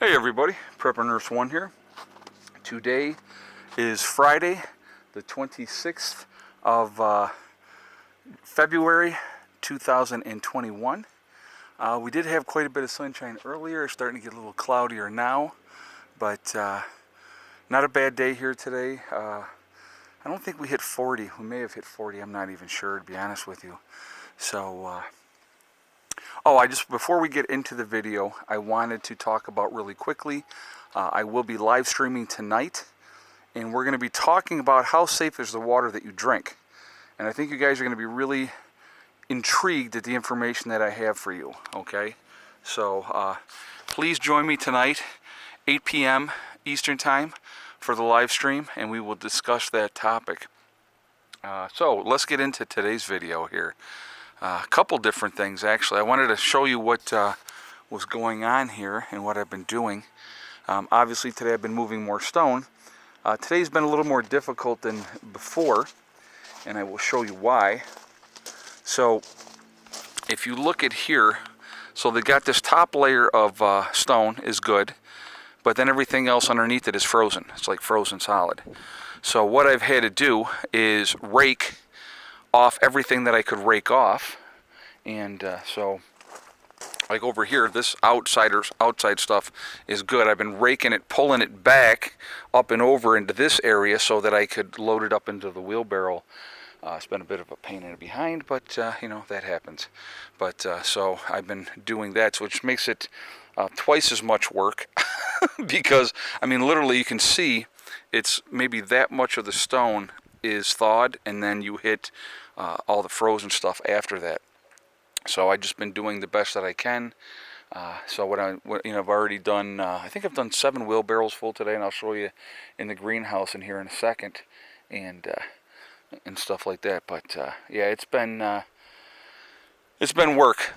Hey everybody, Prepper Nurse 1 here. Today is Friday, the 26th of February 2021. We did have quite a bit of sunshine earlier. It's starting to get a little cloudier now, but not a bad day here today. I don't think we hit 40. We may have hit 40. I'm not even sure, to be honest with you. So, before we get into the video, I wanted to talk about really quickly. I will be live streaming tonight, and we're going to be talking about how safe is the water that you drink. And I think you guys are going to be really intrigued at the information that I have for you. Okay, so please join me tonight, 8 p.m. Eastern Time, for the live stream, and we will discuss that topic. So let's get into today's video here. A couple different things, actually. I wanted to show you what was going on here and what I've been doing. Obviously today I've been moving more stone. Today's been a little more difficult than before, and I will show you why. So if you look at here, so they got this top layer of stone is good, but then everything else underneath it is frozen. It's like frozen solid. So what I've had to do is rake off everything that I could rake off, and so like over here, this outside stuff is good. I've been raking it, pulling it back up and over into this area so that I could load it up into the wheelbarrow. It's been a bit of a pain in the behind, but you know, that happens. But so I've been doing that, so which makes it twice as much work because I mean, literally, you can see it's maybe that much of the stone is thawed, and then you hit all the frozen stuff after that. So I've just been doing the best that I can. So I've already done. I think I've done 7 wheelbarrows full today, and I'll show you in the greenhouse in here in a second, and stuff like that. But yeah, it's been work.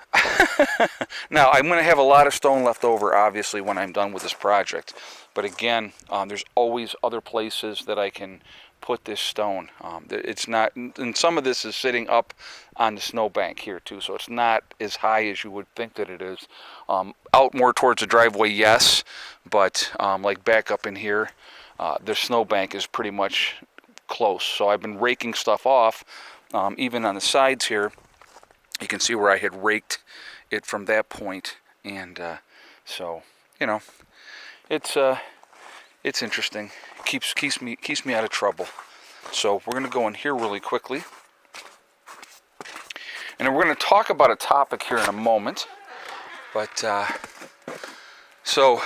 Now I'm going to have a lot of stone left over, obviously, when I'm done with this project. But again, there's always other places that I can put this stone. It's not, and some of this is sitting up on the snowbank here too, so it's not as high as you would think that it is. Out more towards the driveway, yes, but like back up in here, the snowbank is pretty much close. So I've been raking stuff off, even on the sides here. You can see where I had raked it from that point, and so you know, it's interesting. Keeps me out of trouble. So we're going to go in here really quickly, and then we're going to talk about a topic here in a moment. But so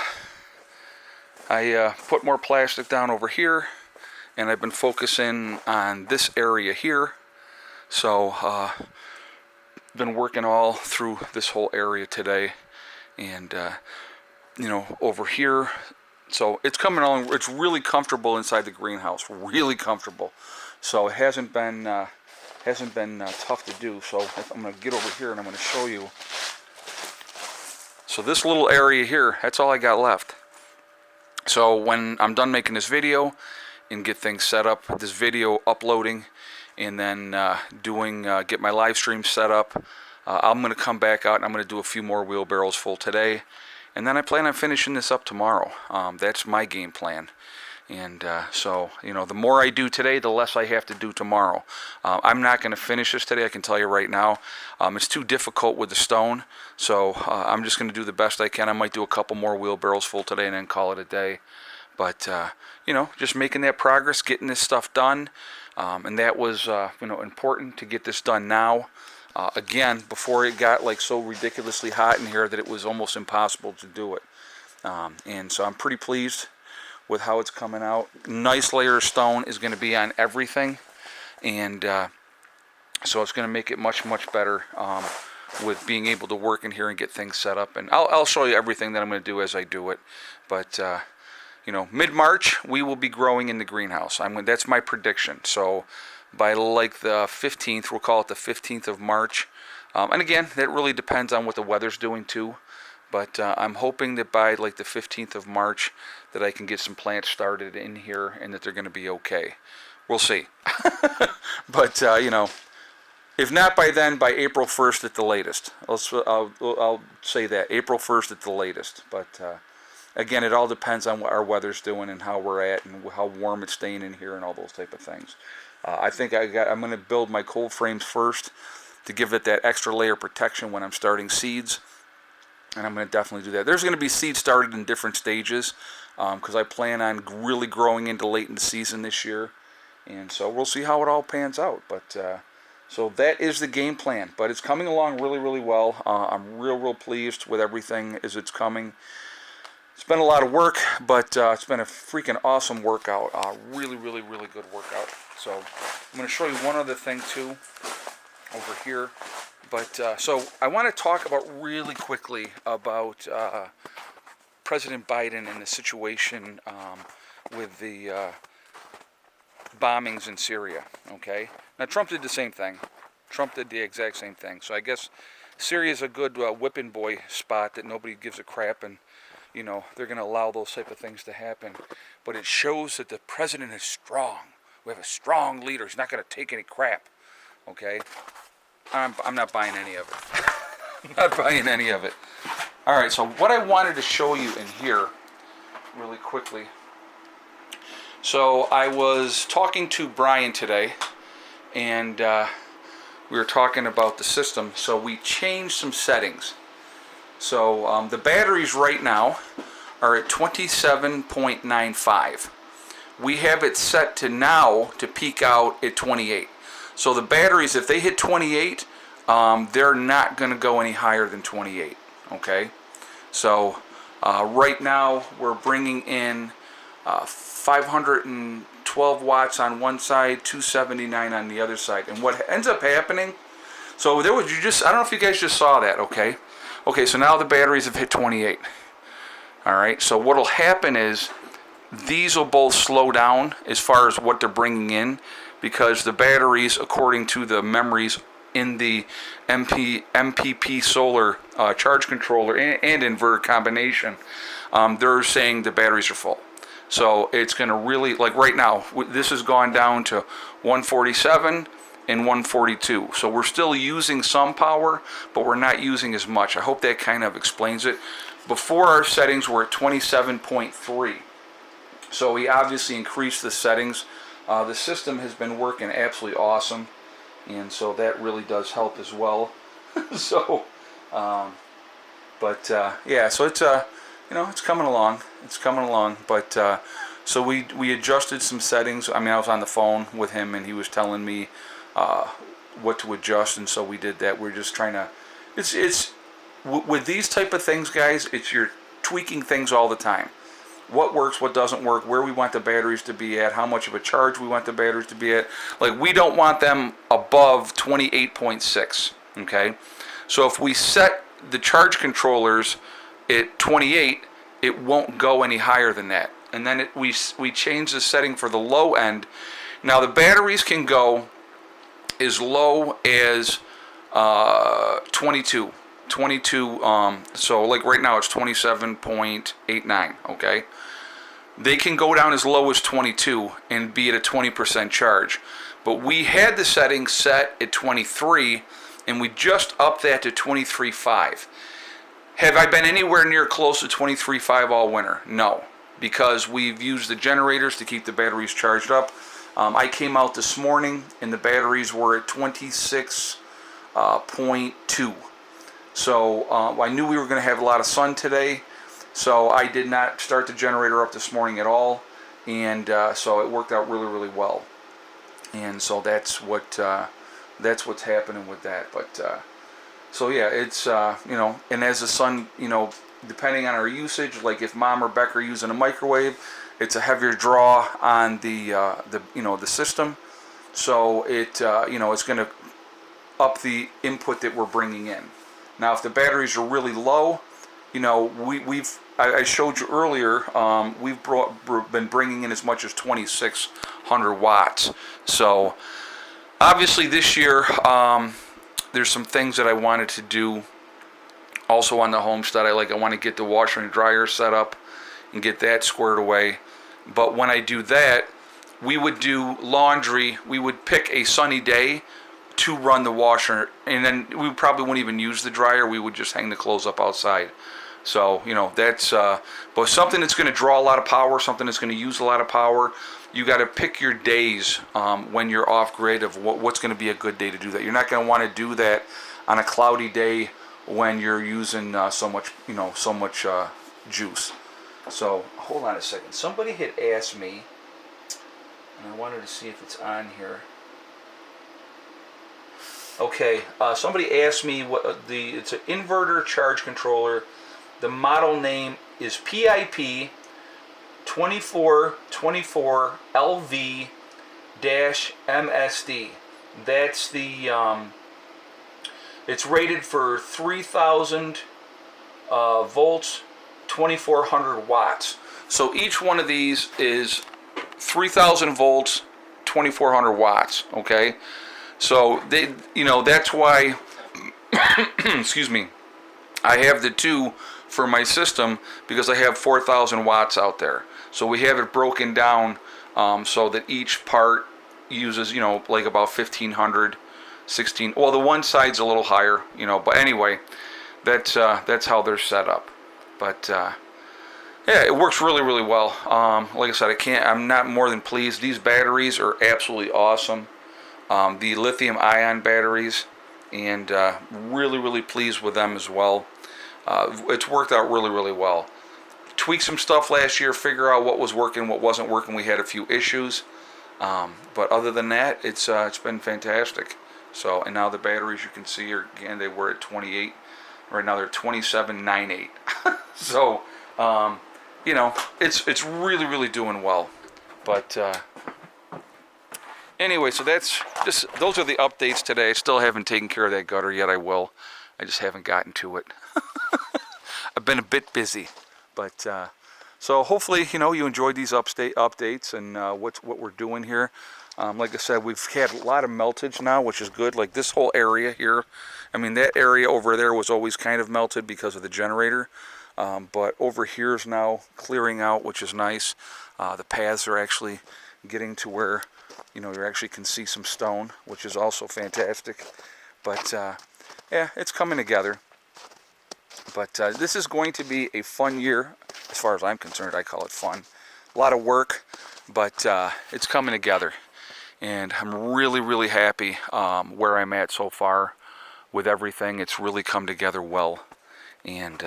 I put more plastic down over here, and I've been focusing on this area here. So been working all through this whole area today, and you know, over here. So it's coming along. It's really comfortable inside the greenhouse. Really comfortable. So it hasn't been tough to do. So I'm going to get over here and I'm going to show you. So this little area here, that's all I got left. So when I'm done making this video and get things set up, this video uploading, and then get my live stream set up, I'm going to come back out and I'm going to do a few more wheelbarrows full today. And then I plan on finishing this up tomorrow. That's my game plan. And so, you know, the more I do today, the less I have to do tomorrow. I'm not going to finish this today, I can tell you right now. It's too difficult with the stone. So I'm just going to do the best I can. I might do a couple more wheelbarrows full today and then call it a day. But, you know, just making that progress, getting this stuff done. And that was, you know, important to get this done now. Again, before it got like so ridiculously hot in here that it was almost impossible to do it. And so I'm pretty pleased with how it's coming out. Nice layer of stone is going to be on everything, and so it's going to make it much better with being able to work in here and get things set up. And I'll show you everything that I'm going to do as I do it. But you know, mid-March we will be growing in the greenhouse. That's my prediction. So by like the 15th, we'll call it the 15th of March. And again, that really depends on what the weather's doing too. But I'm hoping that by like the 15th of March that I can get some plants started in here and that they're going to be okay. We'll see. But, you know, if not by then, by April 1st at the latest. I'll say that, April 1st at the latest. But again, it all depends on what our weather's doing and how we're at and how warm it's staying in here and all those type of things. I think I'm going to build my cold frames first to give it that extra layer of protection when I'm starting seeds. And I'm going to definitely do that. There's going to be seeds started in different stages because I plan on really growing into late in the season this year. And so we'll see how it all pans out. But so that is the game plan. But it's coming along really, really well. I'm real pleased with everything as it's coming. It's been a lot of work, but it's been a freaking awesome workout. Really good workout. So I'm going to show you one other thing too over here. But so I want to talk about really quickly about President Biden and the situation with the bombings in Syria. Okay, now Trump did the same thing. Trump did the exact same thing. So I guess Syria is a good whipping boy spot that nobody gives a crap, and you know they're going to allow those type of things to happen. But it shows that the president is strong. We have a strong leader. He's not going to take any crap. Okay. I'm not buying any of it. I'm not buying any of it. All right, so what I wanted to show you in here really quickly. So I was talking to Brian today, and we were talking about the system. So we changed some settings. So the batteries right now are at 27.95. We have it set to now to peak out at 28. So the batteries, if they hit 28, they're not going to go any higher than 28, okay? So right now we're bringing in 512 watts on one side, 279 on the other side. And what ends up happening, so there was, I don't know if you guys just saw that, okay? Okay, so now the batteries have hit 28. All right, so what'll happen is these will both slow down as far as what they're bringing in, because the batteries, according to the memories in the MPP solar charge controller and inverter combination, they're saying the batteries are full. So it's going to really, like right now, this has gone down to 147 and 142. So we're still using some power, but we're not using as much. I hope that kind of explains it. Before, our settings were at 27.3. So we obviously increased the settings. The system has been working absolutely awesome, and so that really does help as well. So, yeah, so it's it's coming along. It's coming along. But so we adjusted some settings. I mean, I was on the phone with him, and he was telling me what to adjust, and so we did that. We're just trying to. It's with these type of things, guys. It's you're tweaking things all the time. What works, what doesn't work, where we want the batteries to be at, how much of a charge we want the batteries to be at. Like, we don't want them above 28.6, okay? So if we set the charge controllers at 28, it won't go any higher than that. And then we change the setting for the low end. Now, the batteries can go as low as 22. So like right now it's 27.89, okay? They can go down as low as 22 and be at a 20% charge. But we had the settings set at 23, and we just upped that to 23.5. Have I been anywhere near close to 23.5 all winter? No, because we've used the generators to keep the batteries charged up. I came out this morning, and the batteries were at 26.2. So I knew we were going to have a lot of sun today, so I did not start the generator up this morning at all, and so it worked out really well. And so that's what's happening with that. But so yeah, it's and as the sun, depending on our usage, like if Mom or Beck are using a microwave, it's a heavier draw on the system, so it's going to up the input that we're bringing in. Now, if the batteries are really low, I showed you earlier, we've been bringing in as much as 2,600 watts. So, obviously this year, there's some things that I wanted to do also on the Homestead. I want to get the washer and dryer set up and get that squared away. But when I do that, we would do laundry. We would pick a sunny day to run the washer, and then we probably wouldn't even use the dryer. We would just hang the clothes up outside. So, you know, that's, but something that's going to draw a lot of power, something that's going to use a lot of power, you got to pick your days when you're off grid of what's going to be a good day to do that. You're not going to want to do that on a cloudy day when you're using so much, you know, so much juice. So, hold on a second. Somebody had asked me, and I wanted to see if it's on here. Okay, somebody asked me what it's an inverter charge controller. The model name is PIP 2424 LV-MSD. That's the it's rated for 3,000 volts, 2,400 watts. So each one of these is 3,000 volts, 2,400 watts. Okay, so they, you know, that's why. Excuse me. I have the two for my system because I have 4,000 watts out there. So we have it broken down so that each part uses, you know, like about 1,500, 16. Well, the one side's a little higher, you know. But anyway, that's how they're set up. But yeah, it works really, really well. Like I said, I'm not more than pleased. These batteries are absolutely awesome. The lithium-ion batteries, and really, really pleased with them as well. It's worked out really, really well. Tweaked some stuff last year, figure out what was working, what wasn't working. We had a few issues, but other than that, it's been fantastic. So, and now the batteries, you can see, again, they were at 28. Right now they're 2798. So, you know, it's really, really doing well. But anyway, so those are the updates today. I still haven't taken care of that gutter yet. I will. I just haven't gotten to it. I've been a bit busy, but so hopefully, you know, you enjoyed these updates and what we're doing here. Like I said, we've had a lot of meltage now, which is good. Like this whole area here, I mean, that area over there was always kind of melted because of the generator, but over here is now clearing out, which is nice. The paths are actually getting to where, you know, you actually can see some stone, which is also fantastic. But yeah, it's coming together. But this is going to be a fun year, as far as I'm concerned. I call it fun. A lot of work, but it's coming together. And I'm really, really happy where I'm at so far with everything. It's really come together well. And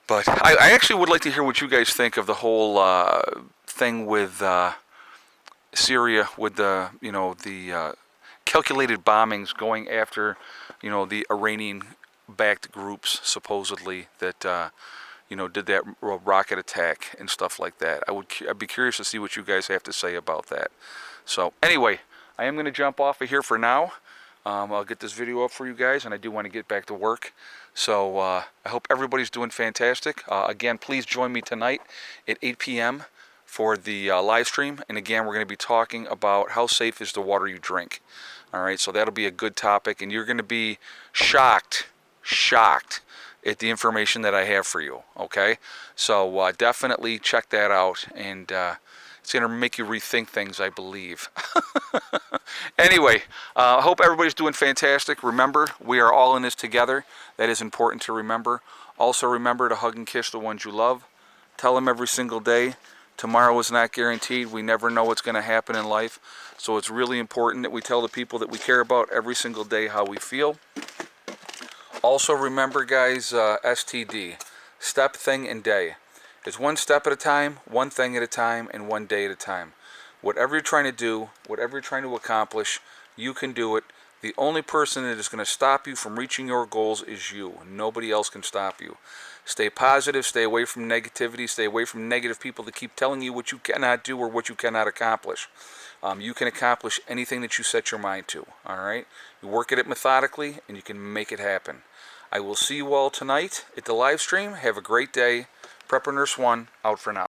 but I actually would like to hear what you guys think of the whole thing with Syria, with the, you know, the calculated bombings going after, you know, the Iranian-backed groups supposedly that you know, did that rocket attack and stuff like that. I'd be curious to see what you guys have to say about that. So anyway, I am going to jump off of here for now. I'll get this video up for you guys, and I do want to get back to work. So I hope everybody's doing fantastic. Again, please join me tonight at 8 p.m. for the live stream. And again, we're going to be talking about how safe is the water you drink. All right, so that'll be a good topic, and you're going to be shocked at the information that I have for you. Okay, so definitely check that out, and it's going to make you rethink things, I believe. Anyway, I hope everybody's doing fantastic. Remember, we are all in this together. That is important to remember. Also remember to hug and kiss the ones you love. Tell them every single day. Tomorrow is not guaranteed. We never know what's going to happen in life. So it's really important that we tell the people that we care about every single day how we feel. Also remember, guys, STD, step, thing, and day. It's one step at a time, one thing at a time, and one day at a time. Whatever you're trying to do, whatever you're trying to accomplish, you can do it. The only person that is going to stop you from reaching your goals is you. Nobody else can stop you. Stay positive, stay away from negativity, stay away from negative people that keep telling you what you cannot do or what you cannot accomplish. You can accomplish anything that you set your mind to, all right? You work at it methodically, and you can make it happen. I will see you all tonight at the live stream. Have a great day. Prepper Nurse 1, out for now.